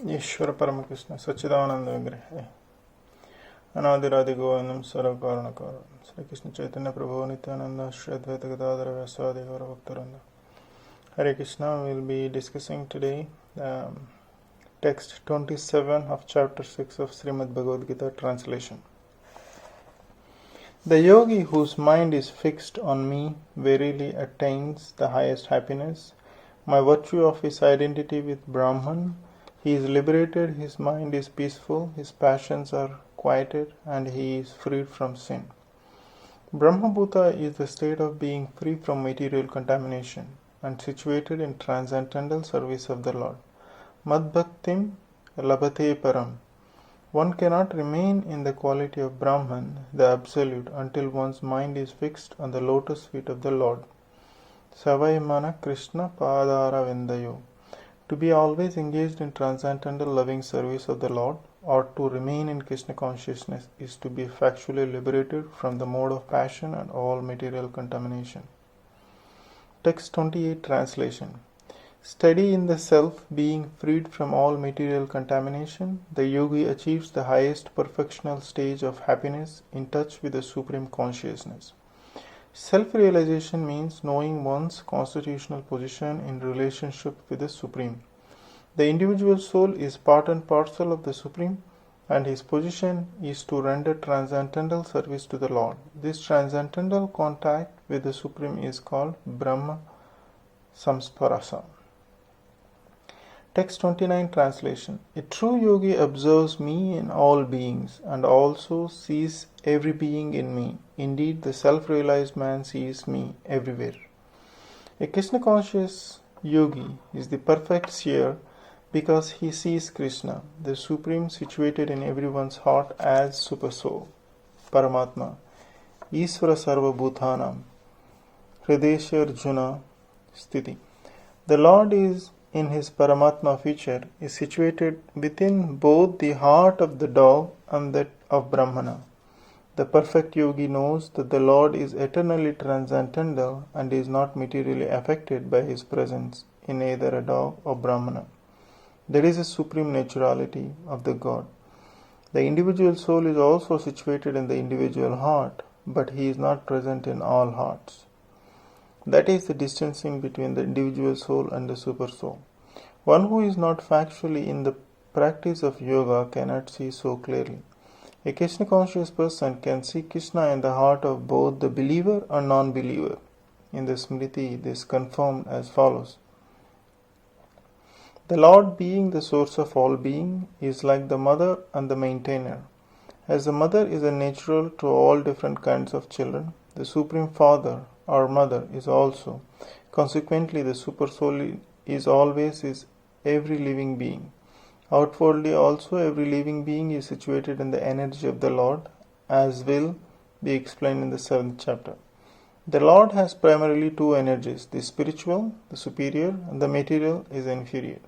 ईश्वर परम कृष्ण सच्चिदानंद विग्रह अनादिरादि गोविंदम सर्वकारण कारण श्री कृष्ण चैतन्य प्रभु नित्यानंद श्री अद्वैत गदाधर व्यासादि गौर भक्तवृंद. Hare Krishna. We'll be discussing today text 27 of chapter 6 of Srimad Bhagavad-Gita translation. The yogi whose mind is fixed on me verily attains the highest happiness. By virtue of his identity with Brahman, he is liberated, his mind is peaceful, his passions are quieted, and he is freed from sin. Brahmabhuta is the state of being free from material contamination and situated in transcendental service of the Lord. Madbhaktim labhate param. One cannot remain in the quality of Brahman, the Absolute, until one's mind is fixed on the lotus feet of the Lord. Savaimana Krishna Padara Vendayo. To be always engaged in transcendental loving service of the Lord, or to remain in Krishna consciousness, is to be factually liberated from the mode of passion and all material contamination. Text 28 translation. Steady in the self, being freed from all material contamination, the yogi achieves the highest perfectional stage of happiness in touch with the Supreme Consciousness. Self-realization means knowing one's constitutional position in relationship with the Supreme. The individual soul is part and parcel of the Supreme, and his position is to render transcendental service to the Lord. This transcendental contact with the Supreme is called Brahma Samsparasa. Text 29 translation. A true yogi observes me in all beings and also sees every being in me. Indeed, the self-realized man sees me everywhere. A Krishna-conscious yogi is the perfect seer because he sees Krishna, the Supreme, situated in everyone's heart as Supersoul, Paramatma, Isvara Sarva Bhutanam, Hridesha Arjuna Sthiti. The Lord is in his Paramatma feature is situated within both the heart of the dog and that of Brahmana. The perfect yogi knows that the Lord is eternally transcendental and is not materially affected by his presence in either a dog or Brahmana. There is a supreme naturality of the God. The individual soul is also situated in the individual heart, but he is not present in all hearts. That is the distancing between the individual soul and the super soul. One who is not factually in the practice of yoga cannot see so clearly. A Krishna conscious person can see Krishna in the heart of both the believer and non-believer. In the Smriti, this is confirmed as follows. The Lord, being the source of all being, is like the mother and the maintainer. As the mother is a natural to all different kinds of children, the Supreme Father or Mother is also. Consequently, the Super Soul is always every living being. Outwardly also, every living being is situated in the energy of the Lord, as will be explained in the 7th chapter. The Lord has primarily two energies, the spiritual, the superior, and the material is inferior.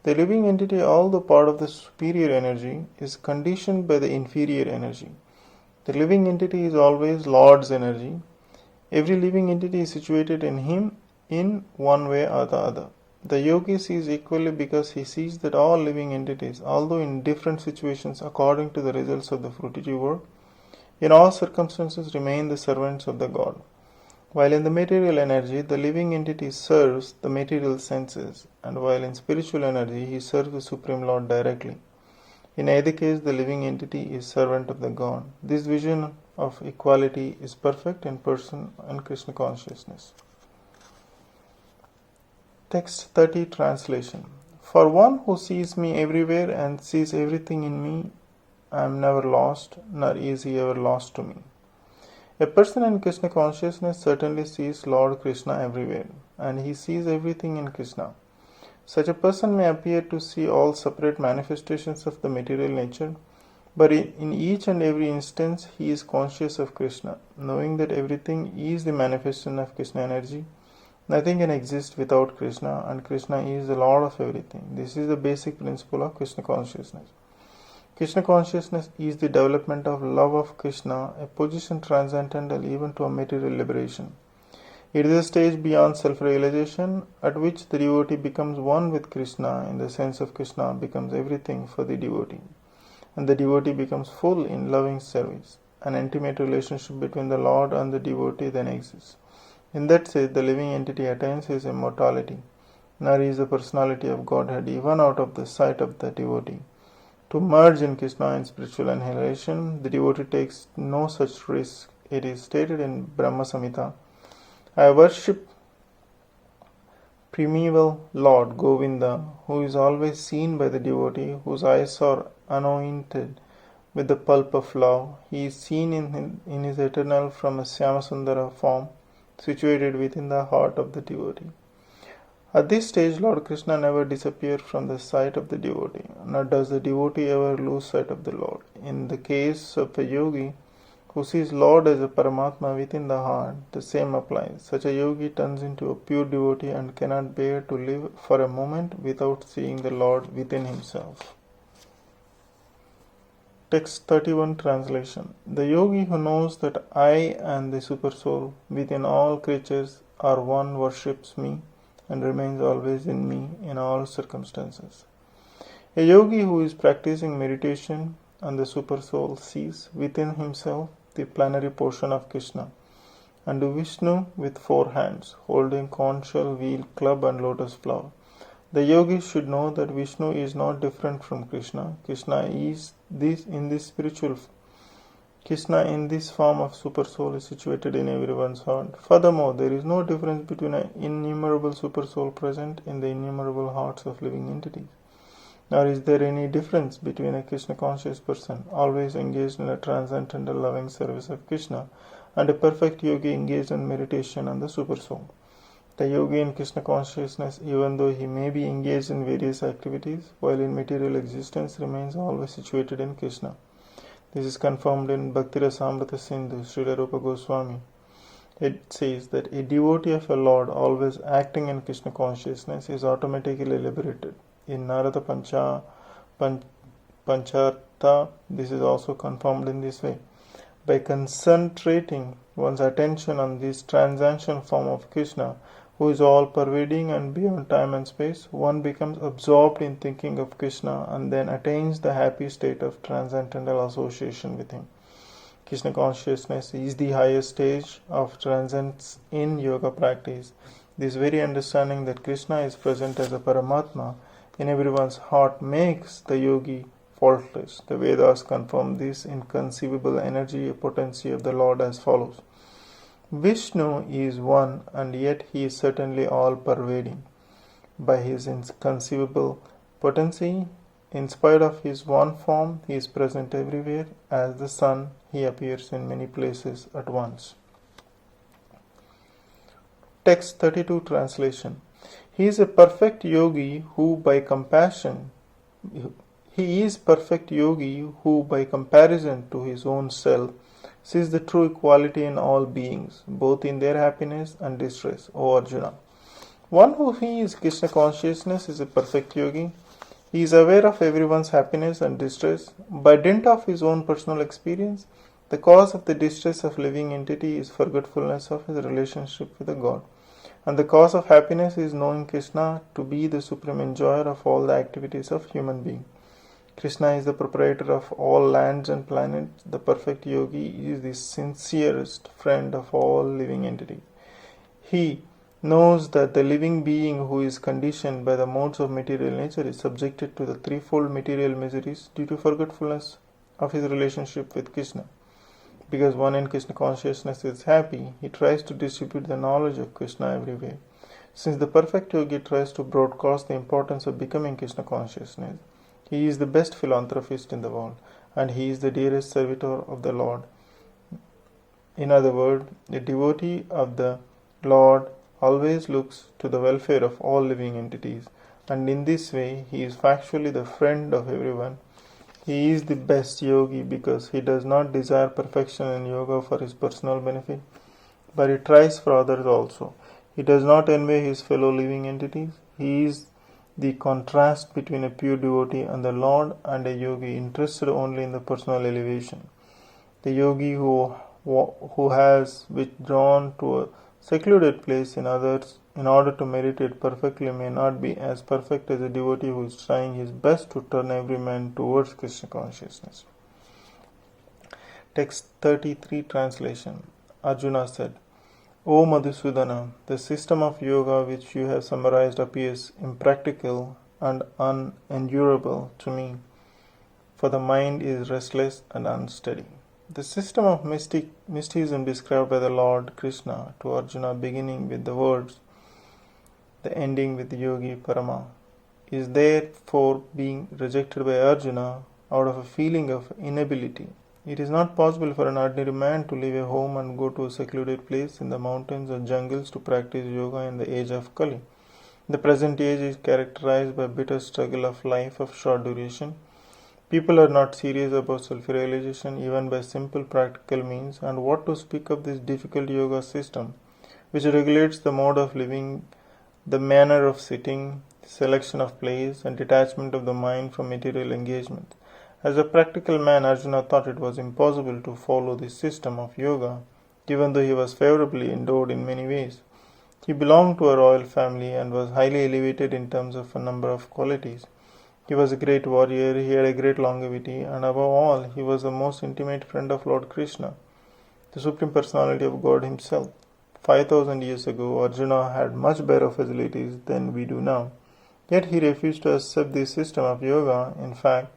The living entity, although part of the superior energy, is conditioned by the inferior energy. The living entity is always Lord's energy. Every living entity is situated in him in one way or the other. The yogi sees equally because he sees that all living entities, although in different situations according to the results of the fruitive work, in all circumstances remain the servants of the God. While in the material energy, the living entity serves the material senses, and while in spiritual energy, he serves the Supreme Lord directly. In either case, the living entity is servant of the God. This vision of equality is perfect in person and Krishna consciousness. Text 30 translation. For one who sees me everywhere and sees everything in me, I am never lost, nor is he ever lost to me. A person in Krishna consciousness certainly sees Lord Krishna everywhere, and he sees everything in Krishna. Such a person may appear to see all separate manifestations of the material nature, but in each and every instance he is conscious of Krishna, knowing that everything is the manifestation of Krishna energy. Nothing can exist without Krishna, and Krishna is the Lord of everything. This is the basic principle of Krishna consciousness. Krishna consciousness is the development of love of Krishna, a position transcendental even to a material liberation. It is a stage beyond self-realization at which the devotee becomes one with Krishna in the sense of Krishna becomes everything for the devotee, and the devotee becomes full in loving service. An intimate relationship between the Lord and the devotee then exists. In that state, the living entity attains his immortality, nor is the personality of Godhead even out of the sight of the devotee. To merge in Krishna in spiritual annihilation, the devotee takes no such risk. It is stated in Brahma Samhita, I worship primeval Lord Govinda, who is always seen by the devotee, whose eyes are anointed with the pulp of love. He is seen in his eternal from a Syamasundara form, situated within the heart of the devotee. At this stage, Lord Krishna never disappears from the sight of the devotee, nor does the devotee ever lose sight of the Lord. In the case of a yogi who sees Lord as a Paramatma within the heart, the same applies. Such a yogi turns into a pure devotee and cannot bear to live for a moment without seeing the Lord within himself. Text 31 translation. The yogi who knows that I and the Supersoul within all creatures are one worships me and remains always in me in all circumstances. A yogi who is practicing meditation and the Supersoul sees within himself the plenary portion of Krishna and Vishnu with 4 hands, holding conch shell, wheel, club and lotus flower. The yogi should know that Vishnu is not different from Krishna. Krishna in this form of Supersoul is situated in everyone's heart. Furthermore, there is no difference between an innumerable Supersoul present in the innumerable hearts of living entities. Nor is there any difference between a Krishna conscious person, always engaged in a transcendental loving service of Krishna, and a perfect yogi engaged in meditation on the Supersoul. The yogi in Krishna consciousness, even though he may be engaged in various activities, while in material existence, remains always situated in Krishna. This is confirmed in Bhakti Rasamrita Sindhu, Srila Rupa Goswami. It says that a devotee of a Lord always acting in Krishna consciousness is automatically liberated. In Narada Panchartha, this is also confirmed in this way. By concentrating one's attention on this transcendental form of Krishna, who is all-pervading and beyond time and space, one becomes absorbed in thinking of Krishna and then attains the happy state of transcendental association with him. Krishna consciousness is the highest stage of transcendence in yoga practice. This very understanding that Krishna is present as a Paramatma in everyone's heart makes the yogi faultless. The Vedas confirm this inconceivable energy potency of the Lord as follows. Vishnu is one and yet he is certainly all-pervading. By his inconceivable potency, in spite of his one form, he is present everywhere. As the sun, he appears in many places at once. Text 32 translation. He is perfect yogi who by comparison to his own self sees the true equality in all beings, both in their happiness and distress, O Arjuna. One who is Krishna consciousness is a perfect yogi. He is aware of everyone's happiness and distress. By dint of his own personal experience, the cause of the distress of living entity is forgetfulness of his relationship with the God. And the cause of happiness is knowing Krishna to be the supreme enjoyer of all the activities of human being. Krishna is the proprietor of all lands and planets. The perfect yogi is the sincerest friend of all living entities. He knows that the living being who is conditioned by the modes of material nature is subjected to the threefold material miseries due to forgetfulness of his relationship with Krishna. Because one in Krishna consciousness is happy, he tries to distribute the knowledge of Krishna everywhere. Since the perfect yogi tries to broadcast the importance of becoming Krishna consciousness, he is the best philanthropist in the world, and he is the dearest servitor of the Lord. In other words, a devotee of the Lord always looks to the welfare of all living entities, and in this way he is factually the friend of everyone. He is the best yogi because he does not desire perfection in yoga for his personal benefit, but he tries for others also. He does not envy his fellow living entities. He is the contrast between a pure devotee and the Lord and a yogi interested only in the personal elevation. The yogi who has withdrawn to a secluded place in others in order to meditate perfectly may not be as perfect as a devotee who is trying his best to turn every man towards Krishna consciousness. Text 33 translation. Arjuna said, O Madhusudana, the system of yoga which you have summarized appears impractical and unendurable to me, for the mind is restless and unsteady. The system of mysticism described by the Lord Krishna to Arjuna, beginning with the words, the ending with Yogi Parama, is therefore being rejected by Arjuna out of a feeling of inability. It is not possible for an ordinary man to leave a home and go to a secluded place in the mountains or jungles to practice yoga in the age of Kali. The present age is characterized by bitter struggle of life of short duration. People are not serious about self-realization even by simple practical means, and what to speak of this difficult yoga system, which regulates the mode of living, the manner of sitting, selection of place, and detachment of the mind from material engagement. As a practical man, Arjuna thought it was impossible to follow this system of yoga, even though he was favorably endowed in many ways. He belonged to a royal family and was highly elevated in terms of a number of qualities. He was a great warrior, he had a great longevity, and above all, he was the most intimate friend of Lord Krishna, the Supreme Personality of God Himself. 5,000 years ago, Arjuna had much better facilities than we do now. Yet he refused to accept this system of yoga. In fact,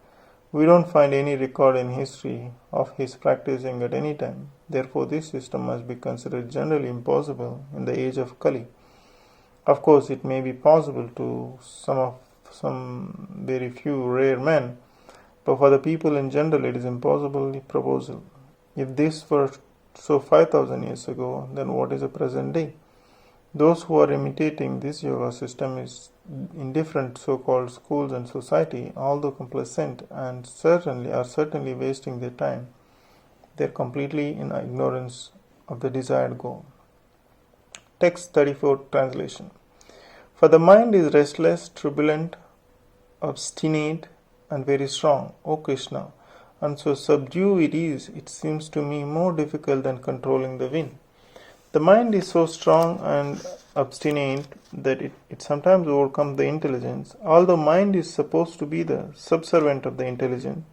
we don't find any record in history of his practicing at any time. Therefore, this system must be considered generally impossible in the age of Kali. Of course, it may be possible to some very few rare men, but for the people in general it is impossible proposal. If this were so 5,000 years ago, then what is the present day? Those who are imitating this yoga system is in different so-called schools and society, although complacent and certainly wasting their time, they are completely in ignorance of the desired goal. Text 34 translation. For the mind is restless, turbulent, obstinate, and very strong, O Krishna, and so subdue it seems to me more difficult than controlling the wind. The mind is so strong and obstinate that it sometimes overcomes the intelligence, although mind is supposed to be the subservient of the intelligence.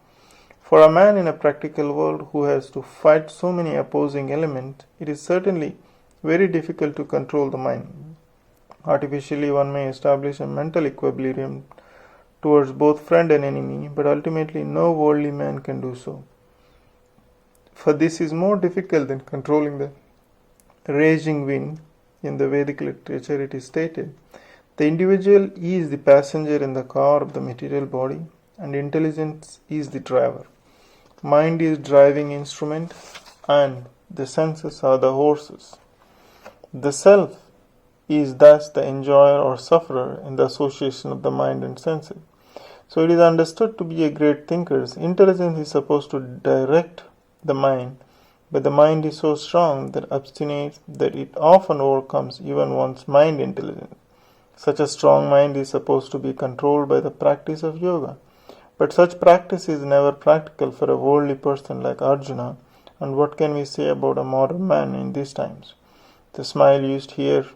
For a man in a practical world who has to fight so many opposing elements, it is certainly very difficult to control the mind. Artificially, one may establish a mental equilibrium towards both friend and enemy, but ultimately no worldly man can do so. For this is more difficult than controlling the raging wind. In the Vedic literature it is stated, the individual is the passenger in the car of the material body, and intelligence is the driver. Mind is driving instrument, and the senses are the horses. The self is thus the enjoyer or sufferer in the association of the mind and senses. So it is understood to be a great thinker. Intelligence is supposed to direct the mind, but the mind is so strong that obstinate that it often overcomes even one's mind intelligence. Such a strong mind is supposed to be controlled by the practice of yoga. But such practice is never practical for a worldly person like Arjuna, and what can we say about a modern man in these times? The smile is here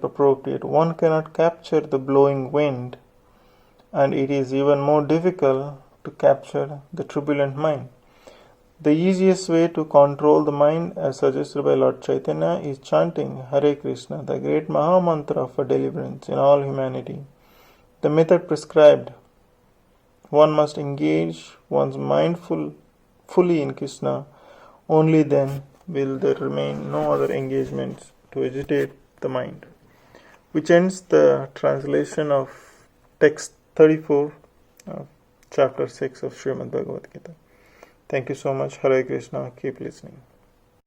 appropriate. One cannot capture the blowing wind, and it is even more difficult to capture the turbulent mind. The easiest way to control the mind, as suggested by Lord Chaitanya, is chanting Hare Krishna, the great Mahamantra for deliverance in all humanity. The method prescribed: one must engage one's mind fully in Krishna. Only then will there remain no other engagements to agitate the mind. Which ends the translation of text 34 of chapter 6 of Srimad Bhagavad-Gita. Thank you so much. Hare Krishna. Keep listening.